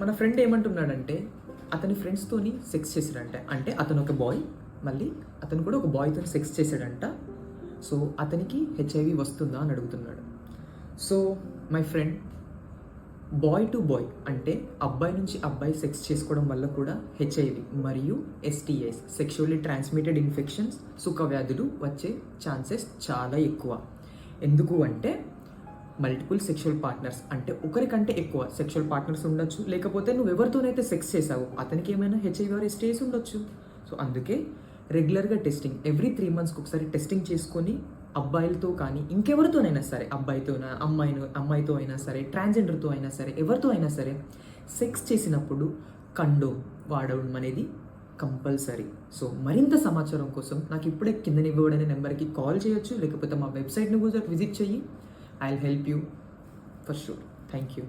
మన ఫ్రెండ్ ఏమంటున్నాడంటే అతని ఫ్రెండ్స్తోని సెక్స్ చేశాడంట. అంటే అతను ఒక బాయ్, మళ్ళీ అతను కూడా ఒక బాయ్తో సెక్స్ చేశాడంట. సో అతనికి హెచ్ఐవి వస్తుందా అని అడుగుతున్నాడు. So my friend, boy to boy అంటే అబ్బాయి నుంచి అబ్బాయి సెక్స్ చేసుకోవడం వల్ల కూడా హెచ్ఐవి మరియు ఎస్టీఐస్, సెక్షువల్లీ ట్రాన్స్మిటెడ్ ఇన్ఫెక్షన్స్, సుఖవ్యాధులు వచ్చే ఛాన్సెస్ చాలా ఎక్కువ. ఎందుకు అంటే మల్టిపుల్ సెక్షువల్ పార్ట్నర్స్ అంటే ఒకరికంటే ఎక్కువ సెక్షువల్ పార్ట్నర్స్ ఉండొచ్చు, లేకపోతే నువ్వు ఎవరితోనైతే సెక్స్ చేసావో అతనికి ఏమైనా హెచ్ఐవి ఆర్ ఎస్టీఐస్ ఉండొచ్చు. సో అందుకే రెగ్యులర్గా టెస్టింగ్, ఎవ్రీ 3 monthsకి ఒకసారి టెస్టింగ్ చేసుకొని అబ్బాయిలతో కానీ ఇంకెవరితోనైనా సరే, అమ్మాయితో అయినా సరే, ట్రాన్స్జెండర్తో అయినా సరే, ఎవరితో అయినా సరే సెక్స్ చేసినప్పుడు కండోమ్ వాడడం అనేది కంపల్సరీ. సో మరింత సమాచారం కోసం నాకు ఇప్పుడే కింద ఇవ్వబడిన నెంబర్కి కాల్ చేయొచ్చు, లేకపోతే మా వెబ్సైట్ని కూడా విజిట్ చెయ్యి. I will help you for sure. Thank you.